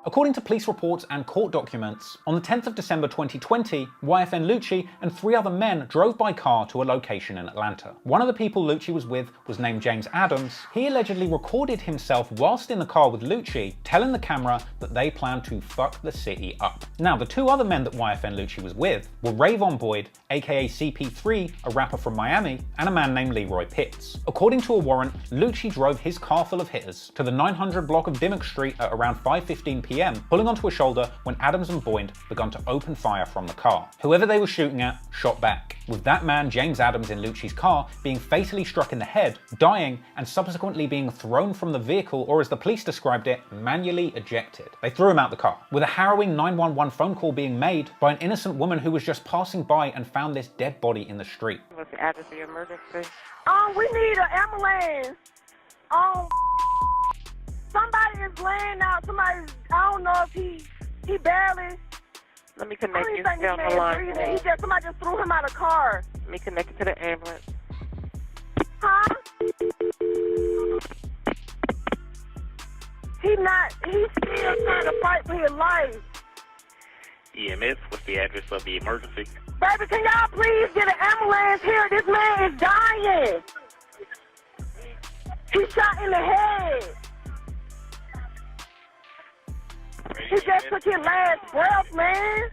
According to police reports and court documents, on the 10th of December 2020, YFN Lucci and 3 other men drove by car to a location in Atlanta. One of the people Lucci was with was named James Adams. He allegedly recorded himself whilst in the car with Lucci, telling the camera that they planned to fuck the city up. Now, the 2 other men that YFN Lucci was with were Rayvon Boyd, aka CP3, a rapper from Miami, and a man named Leroy Pitts. According to a warrant, Lucci drove his car full of hitters to the 900 block of Dimmock Street at around 5:15 p.m. pulling onto a shoulder when Adams and Boyd began to open fire from the car. Whoever they were shooting at shot back, with that man, James Adams, in Lucci's car being fatally struck in the head, dying, and subsequently being thrown from the vehicle, or as the police described it, manually ejected. They threw him out the car, with a harrowing 911 phone call being made by an innocent woman who was just passing by and found this dead body in the street. What's the address of your emergency? We need an ambulance. Somebody is laying out. Somebody, I don't know if he barely. Let me connect you. Stay on the line. Somebody just threw him out of the car. Let me connect you to the ambulance. Huh? He's still trying to fight for his life. EMS, what's the address of the emergency? Baby, can y'all please get an ambulance here? This man is dying. He's shot in the head. He just took his last breath, man.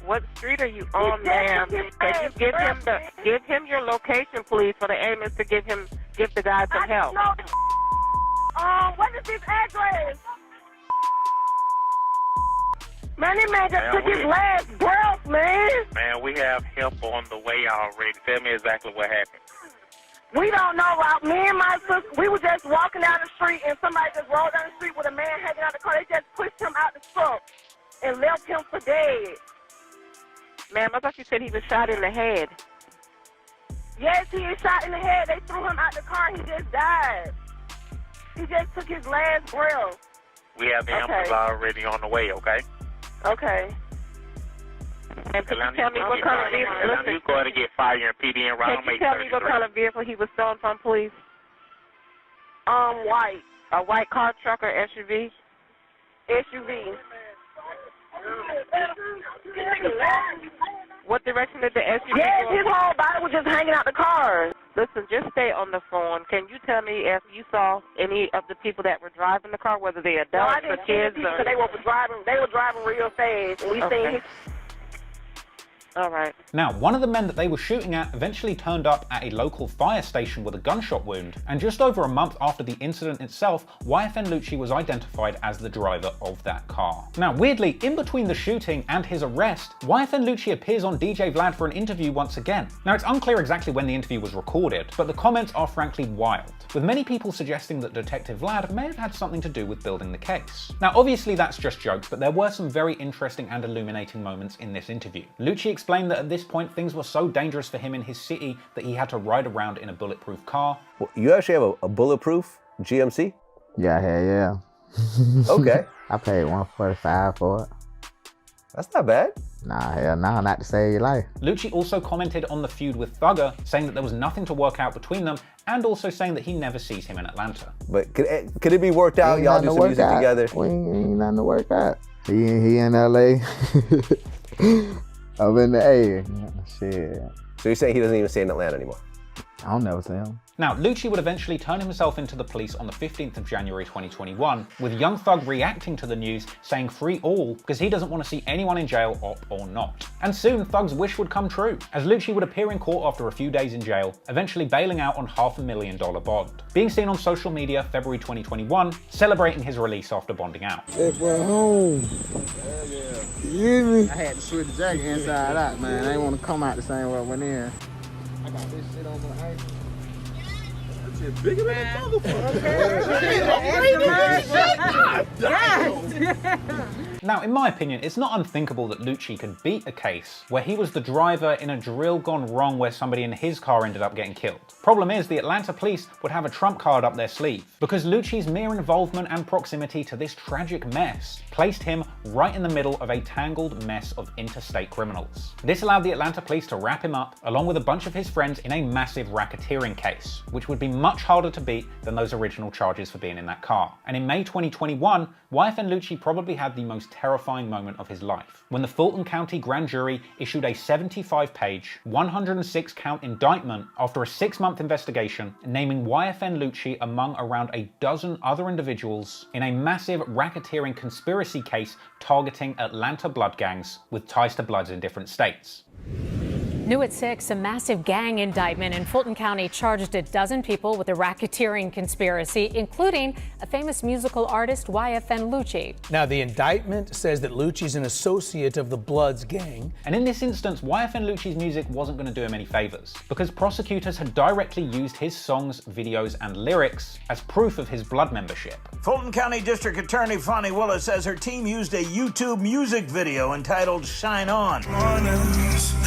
What street are you on, ma'am? Can you give him your location, please, for the ambulance to give the guy some help? What is his address? Man, this man just took his last breath, man. Man, we have help on the way already. Tell me exactly what happened. We don't know. Me and my sister, we were just walking down the street and somebody just rolled down the street with a man hanging out the car. They just pushed him out the truck and left him for dead. Ma'am, I thought you said he was shot in the head. Yes, he is shot in the head. They threw him out the car. He just died. He just took his last breath. We have the ambulance already on the way, okay? Okay. And can you tell me what kind of vehicle? Listen, you go ahead and get fire and PD and round. Can you tell me what kind of vehicle he was stolen from, please? White. A white car, truck, or SUV? SUV. What direction did the SUV go? Yes, his whole body was just hanging out the car. Listen, just stay on the phone. Can you tell me if you saw any of the people that were driving the car, whether they adults or kids? Or... They were driving real fast, and we seen his... All right. Now, one of the men that they were shooting at eventually turned up at a local fire station with a gunshot wound, and just over a month after the incident itself, YFN Lucci was identified as the driver of that car. Now, weirdly, in between the shooting and his arrest, YFN Lucci appears on DJ Vlad for an interview once again. Now, it's unclear exactly when the interview was recorded, but the comments are frankly wild, with many people suggesting that Detective Vlad may have had something to do with building the case. Now, obviously that's just jokes, but there were some very interesting and illuminating moments in this interview. Lucci explained that at this point things were so dangerous for him in his city that he had to ride around in a bulletproof car. Well, you actually have a bulletproof GMC? Yeah. Okay. I paid $145 for it. That's not bad. Nah, hell no, not to save your life. Lucci also commented on the feud with Thugger, saying that there was nothing to work out between them, and also saying that he never sees him in Atlanta. But could it be worked out? Y'all do some music together? We ain't nothing to work out. He in LA. I'm in the A. Shit. So you're saying he doesn't even stay in Atlanta anymore? I don't never see him. Now, Lucci would eventually turn himself into the police on the 15th of January 2021, with Young Thug reacting to the news, saying free all, because he doesn't want to see anyone in jail, op or not. And soon, Thug's wish would come true, as Lucci would appear in court after a few days in jail, eventually bailing out on $500,000 bond. Being seen on social media February 2021, celebrating his release after bonding out. It went home. You hear me? I had to switch the jacket inside out, man. I didn't want to come out the same way I went in. I got this shit on my ice. Shit bigger than a motherfucker. Now, in my opinion, it's not unthinkable that Lucci could beat a case where he was the driver in a drill gone wrong where somebody in his car ended up getting killed. Problem is, the Atlanta police would have a trump card up their sleeve, because Lucci's mere involvement and proximity to this tragic mess placed him right in the middle of a tangled mess of interstate criminals. This allowed the Atlanta police to wrap him up, along with a bunch of his friends, in a massive racketeering case, which would be much harder to beat than those original charges for being in that car. And in May 2021, YFN Lucci probably had the most terrifying moment of his life, when the Fulton County grand jury issued a 75-page, 106-count indictment after a 6-month investigation, naming YFN Lucci among around a dozen other individuals in a massive racketeering conspiracy case targeting Atlanta blood gangs with ties to Bloods in different states. New at 6, a massive gang indictment in Fulton County charged a dozen people with a racketeering conspiracy, including a famous musical artist, YFN Lucci. Now, the indictment says that Lucci's an associate of the Bloods gang. And in this instance, YFN Lucci's music wasn't going to do him any favors, because prosecutors had directly used his songs, videos, and lyrics as proof of his Blood membership. Fulton County District Attorney Fonnie Willis says her team used a YouTube music video entitled Shine On,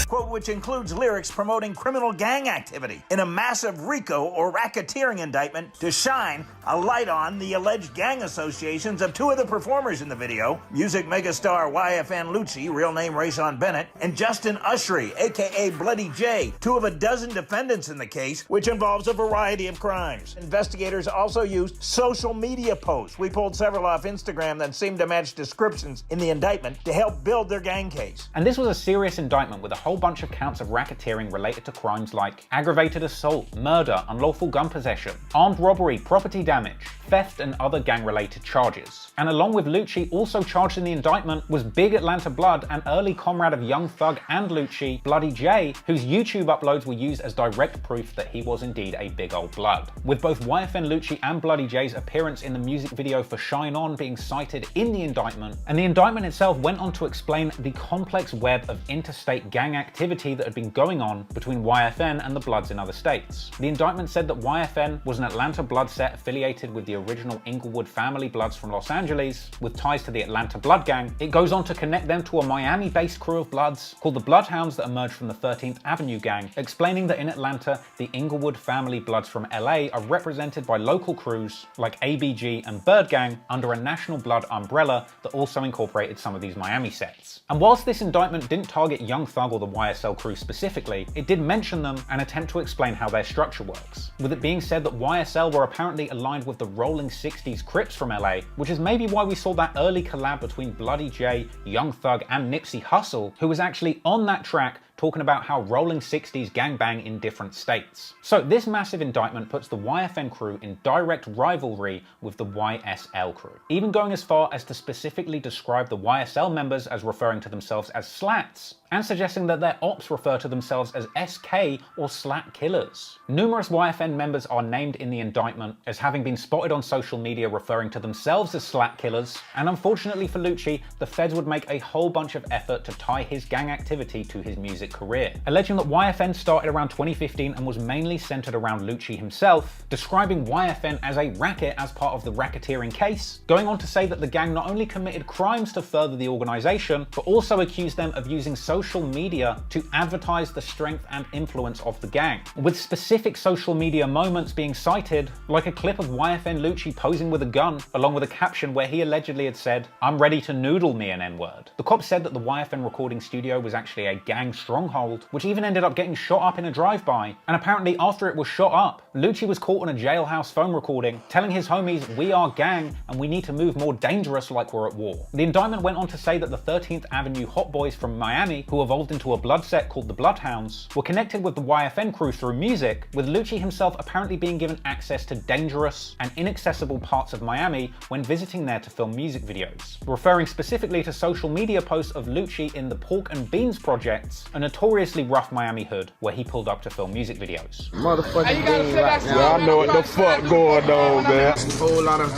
quote, which includes lyrics promoting criminal gang activity in a massive RICO or racketeering indictment to shine a light on the alleged gang associations of two of the performers in the video, music megastar YFN Lucci, real name Rayshawn Bennett, and Justin Ushry, aka Bloody J, two of a dozen defendants in the case, which involves a variety of crimes. Investigators also used social media posts. We pulled several off Instagram that seemed to match descriptions in the indictment to help build their gang case. And this was a serious indictment with a whole bunch of counts of racketeering related to crimes like aggravated assault, murder, unlawful gun possession, armed robbery, property damage, theft, and other gang-related charges. And along with Lucci, also charged in the indictment was Big Atlanta Blood and early comrade of Young Thug and Lucci, Bloody J, whose YouTube uploads were used as direct proof that he was indeed a big old Blood. With both YFN Lucci and Bloody J's appearance in the music video for Shine On being cited in the indictment, and the indictment itself went on to explain the complex web of interstate gang activity that had been going on between YFN and the Bloods in other states. The indictment said that YFN was an Atlanta Blood set affiliated with the original Inglewood family Bloods from Los Angeles, with ties to the Atlanta Blood Gang. It goes on to connect them to a Miami-based crew of Bloods called the Bloodhounds that emerged from the 13th Avenue Gang, explaining that in Atlanta, the Inglewood family Bloods from LA are represented by local crews like ABG and Bird Gang under a national Blood umbrella that also incorporated some of these Miami sets. And whilst this indictment didn't target Young Thug or the YSL crew specifically, it did mention them and attempt to explain how their structure works, with it being said that YSL were apparently aligned with the Rolling 60s Crips from LA, which is maybe why we saw that early collab between Bloody J, Young Thug, and Nipsey Hussle, who was actually on that track talking about how Rolling 60s gangbang in different states. So this massive indictment puts the YFN crew in direct rivalry with the YSL crew, even going as far as to specifically describe the YSL members as referring to themselves as slats, and suggesting that their ops refer to themselves as SK or Slat Killers. Numerous YFN members are named in the indictment as having been spotted on social media referring to themselves as Slat Killers, and unfortunately for Lucci, the feds would make a whole bunch of effort to tie his gang activity to his music career, alleging that YFN started around 2015 and was mainly centered around Lucci himself, describing YFN as a racket as part of the racketeering case, going on to say that the gang not only committed crimes to further the organization, but also accused them of using social media to advertise the strength and influence of the gang, with specific social media moments being cited, like a clip of YFN Lucci posing with a gun, along with a caption where he allegedly had said, "I'm ready to noodle me an N-word." The cops said that the YFN recording studio was actually a gang stronghold, which even ended up getting shot up in a drive-by, and apparently after it was shot up, Lucci was caught on a jailhouse phone recording, telling his homies, "We are gang, and we need to move more dangerous like we're at war." The indictment went on to say that the 13th Avenue Hot Boys from Miami, who evolved into a Blood set called the Bloodhounds, were connected with the YFN crew through music, with Lucci himself apparently being given access to dangerous and inaccessible parts of Miami when visiting there to film music videos, referring specifically to social media posts of Lucci in the Pork and Beans projects, a notoriously rough Miami hood where he pulled up to film music videos. Motherfucking bean right now. I know what the fuck going on, man. Whole lot of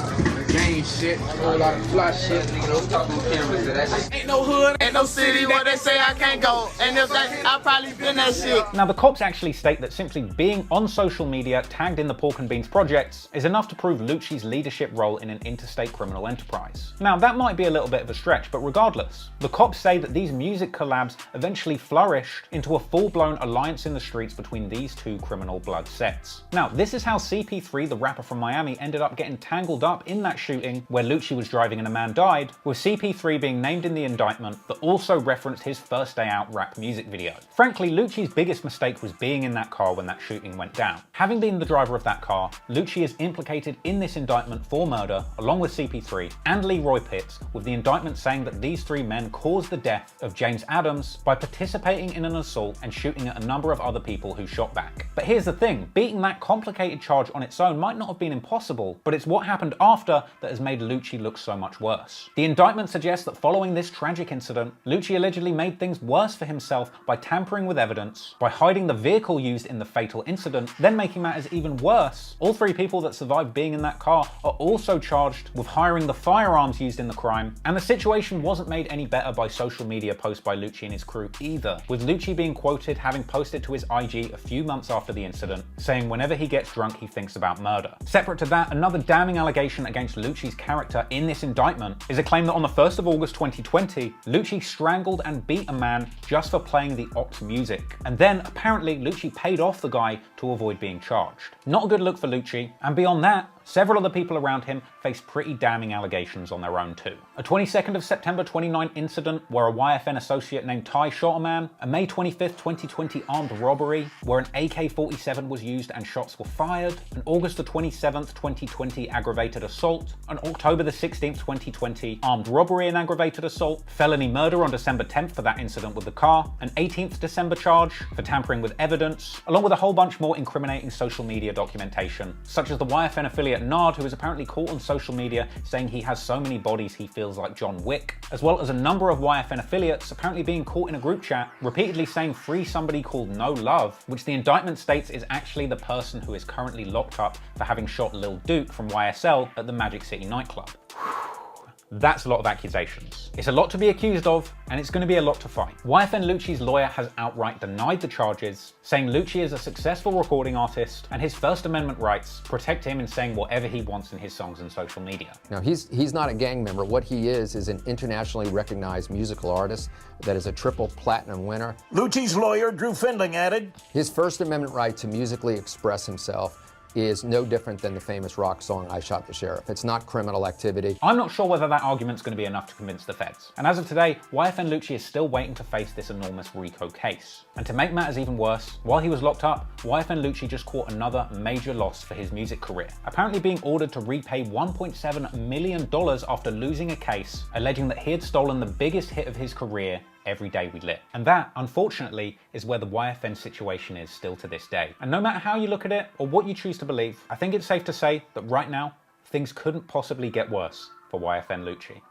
gang shit, whole lot of fly shit. Ain't no hood, ain't no city where they say I can't go. And if that, I probably been that shit. Now the cops actually state that simply being on social media tagged in the Pork and Beans projects is enough to prove Lucci's leadership role in an interstate criminal enterprise. Now that might be a little bit of a stretch, but regardless, the cops say that these music collabs eventually flourished into a full-blown alliance in the streets between these two criminal Blood sets. Now this is how CP3, the rapper from Miami, ended up getting tangled up in that shooting where Lucci was driving and a man died, with CP3 being named in the indictment that also referenced his First Day Out rap music video. Frankly, Lucci's biggest mistake was being in that car when that shooting went down. Having been the driver of that car, Lucci is implicated in this indictment for murder, along with CP3 and Leroy Pitts, with the indictment saying that these three men caused the death of James Adams by participating in an assault and shooting at a number of other people who shot back. But here's the thing, beating that complicated charge on its own might not have been impossible, but it's what happened after that has made Lucci look so much worse. The indictment suggests that following this tragic incident, Lucci allegedly made things worse for himself by tampering with evidence, by hiding the vehicle used in the fatal incident, then making matters even worse. All three people that survived being in that car are also charged with hiring the firearms used in the crime, and the situation wasn't made any better by social media posts by Lucci and his crew either, with Lucci being quoted having posted to his IG a few months after the incident, saying whenever he gets drunk he thinks about murder. Separate to that, another damning allegation against Lucci's character in this indictment is a claim that on the 1st of August 2020, Lucci strangled and beat a man just for playing the Ox music, and then apparently Lucci paid off the guy to avoid being charged. Not a good look for Lucci, and beyond that, several other people around him face pretty damning allegations on their own too. A 22nd of September 29 incident where a YFN associate named Ty shot a man, a May 25th 2020 armed robbery where an AK-47 was used and shots were fired, an August the 27th 2020 aggravated assault, an October the 16th 2020 armed robbery and aggravated assault, felony murder on December 10th for that incident with the car, an 18th December charge for tampering with evidence, along with a whole bunch more incriminating social media documentation, such as the YFN affiliate Nard, who is apparently caught on social media saying he has so many bodies he feels like John Wick, as well as a number of YFN affiliates apparently being caught in a group chat repeatedly saying free somebody called No Love, which the indictment states is actually the person who is currently locked up for having shot Lil Duke from YSL at the Magic City nightclub. That's a lot of accusations. It's a lot to be accused of, and it's going to be a lot to fight. YFN Lucci's lawyer has outright denied the charges, saying Lucci is a successful recording artist and his First Amendment rights protect him in saying whatever he wants in his songs and social media. Now, he's not a gang member. What he is an internationally recognized musical artist that is a triple platinum winner. Lucci's lawyer, Drew Findling, added, his First Amendment right to musically express himself is no different than the famous rock song, I Shot the Sheriff. It's not criminal activity. I'm not sure whether that argument's going to be enough to convince the feds. And as of today, YFN Lucci is still waiting to face this enormous RICO case. And to make matters even worse, while he was locked up, YFN Lucci just caught another major loss for his music career, apparently being ordered to repay $1.7 million after losing a case alleging that he had stolen the biggest hit of his career, Every Day We Lit. And that, unfortunately, is where the YFN situation is still to this day. And no matter how you look at it or what you choose to believe, I think it's safe to say that right now, things couldn't possibly get worse for YFN Lucci.